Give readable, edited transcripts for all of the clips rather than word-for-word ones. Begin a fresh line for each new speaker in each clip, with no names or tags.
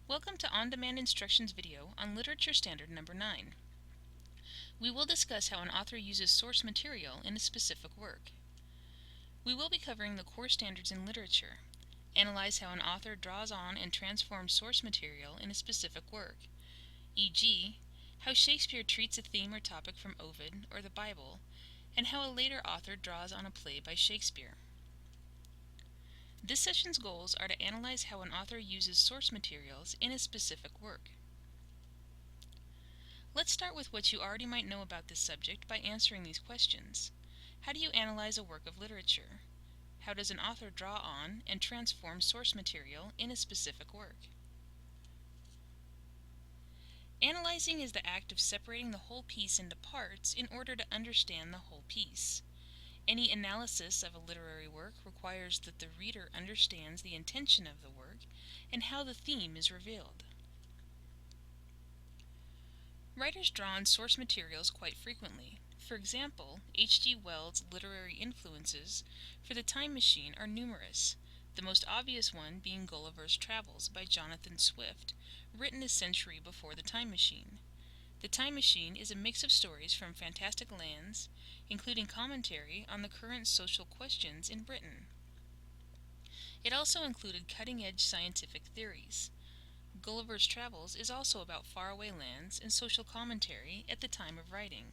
Welcome to On-Demand Instructions video on Literature Standard Number 9. We will discuss how an author uses source material in a specific work. We will be covering the core standards in literature, analyze how an author draws on and transforms source material in a specific work, e.g., how Shakespeare treats a theme or topic from Ovid or the Bible, and how a later author draws on a play by Shakespeare. This session's goals are to analyze how an author uses source materials in a specific work. Let's start with what you already might know about this subject by answering these questions. How do you analyze a work of literature? How does an author draw on and transform source material in a specific work? Analyzing is the act of separating the whole piece into parts in order to understand the whole piece. Any analysis of a literary work requires that the reader understands the intention of the work and how the theme is revealed. Writers draw on source materials quite frequently. For example, H.G. Wells' literary influences for the time machine are numerous, the most obvious one being Gulliver's Travels by Jonathan Swift, written a century before the time machine. The Time Machine is a mix of stories from fantastic lands, including commentary on the current social questions in Britain. It also included cutting-edge scientific theories. Gulliver's Travels is also about faraway lands and social commentary at the time of writing.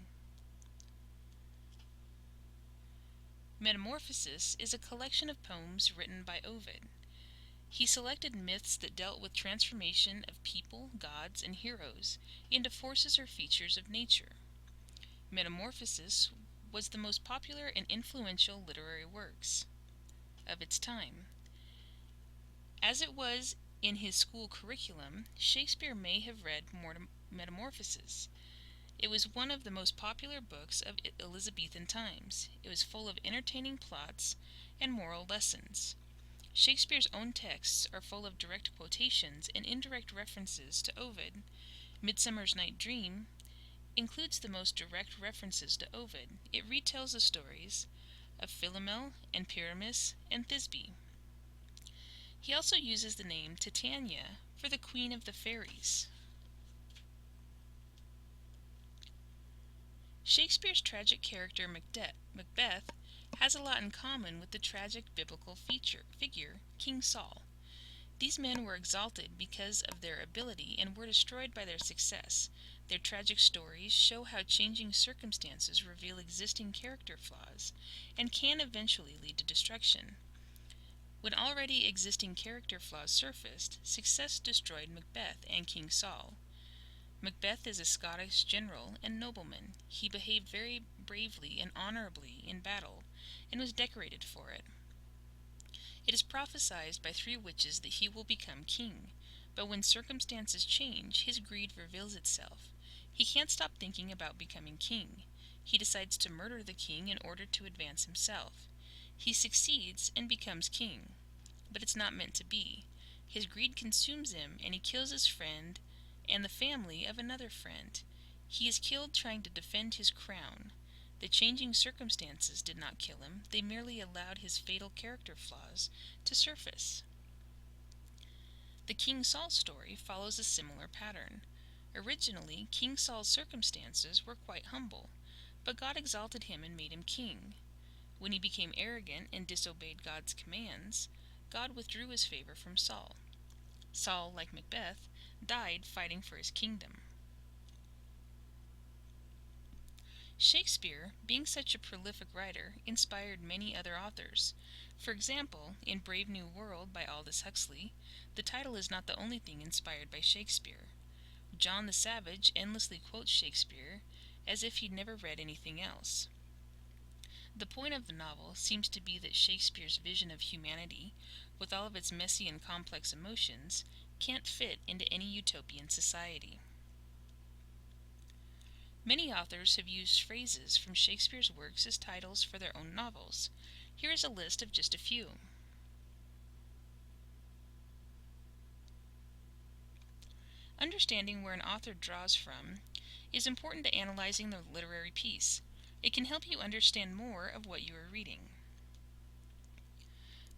Metamorphoses is a collection of poems written by Ovid. He selected myths that dealt with transformation of people, gods, and heroes into forces or features of nature. Metamorphoses was the most popular and influential literary works of its time. As it was in his school curriculum, Shakespeare may have read Metamorphoses. It was one of the most popular books of Elizabethan times. It was full of entertaining plots and moral lessons. Shakespeare's own texts are full of direct quotations and indirect references to Ovid. Midsummer's Night Dream includes the most direct references to Ovid. It retells the stories of Philomel and Pyramus and Thisbe. He also uses the name Titania for the Queen of the Fairies. Shakespeare's tragic character Macbeth has a lot in common with the tragic biblical figure King Saul. These men were exalted because of their ability and were destroyed by their success. Their tragic stories show how changing circumstances reveal existing character flaws and can eventually lead to destruction. When already existing character flaws surfaced, success destroyed Macbeth and King Saul. Macbeth is a Scottish general and nobleman. He behaved very bravely and honorably in battle, and was decorated for it. It is prophesied by 3 witches that he will become king, but when circumstances change, his greed reveals itself. He can't stop thinking about becoming king. He decides to murder the king in order to advance himself. He succeeds and becomes king, but it's not meant to be. His greed consumes him, and he kills his friend and the family of another friend. He is killed trying to defend his crown. The changing circumstances did not kill him, they merely allowed his fatal character flaws to surface. The King Saul story follows a similar pattern. Originally, King Saul's circumstances were quite humble, but God exalted him and made him king. When he became arrogant and disobeyed God's commands, God withdrew his favor from Saul. Saul, like Macbeth, died fighting for his kingdom. Shakespeare, being such a prolific writer, inspired many other authors. For example, in Brave New World by Aldous Huxley, the title is not the only thing inspired by Shakespeare. John the Savage endlessly quotes Shakespeare as if he'd never read anything else. The point of the novel seems to be that Shakespeare's vision of humanity, with all of its messy and complex emotions, can't fit into any utopian society. Many authors have used phrases from Shakespeare's works as titles for their own novels. Here is a list of just a few. Understanding where an author draws from is important to analyzing the literary piece. It can help you understand more of what you are reading.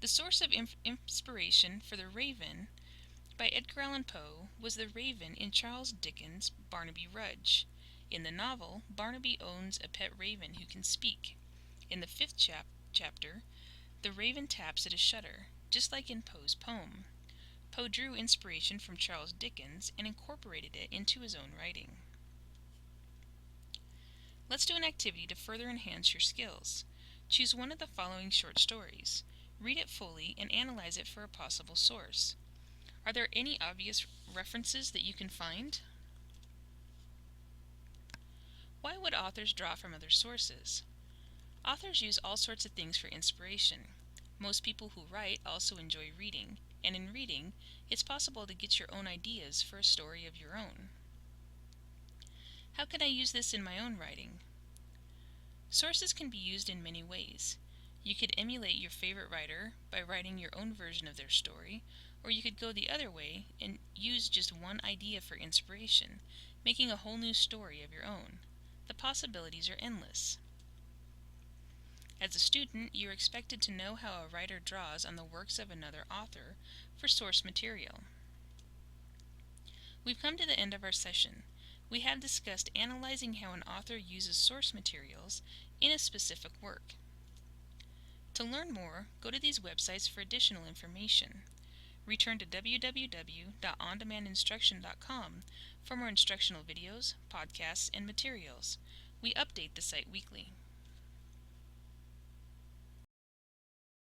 The source of inspiration for The Raven by Edgar Allan Poe was the raven in Charles Dickens' Barnaby Rudge. In the novel, Barnaby owns a pet raven who can speak. In the fifth chapter, the raven taps at a shutter, just like in Poe's poem. Poe drew inspiration from Charles Dickens and incorporated it into his own writing. Let's do an activity to further enhance your skills. Choose one of the following short stories. Read it fully and analyze it for a possible source. Are there any obvious references that you can find? Why would authors draw from other sources? Authors use all sorts of things for inspiration. Most people who write also enjoy reading, and in reading, it's possible to get your own ideas for a story of your own. How can I use this in my own writing? Sources can be used in many ways. You could emulate your favorite writer by writing your own version of their story, or you could go the other way and use just one idea for inspiration, making a whole new story of your own. The possibilities are endless. As a student, you're expected to know how a writer draws on the works of another author for source material. We've come to the end of our session. We have discussed analyzing how an author uses source materials in a specific work. To learn more, go to these websites for additional information. Return to www.ondemandinstruction.com for more instructional videos, podcasts, and materials. We update the site weekly.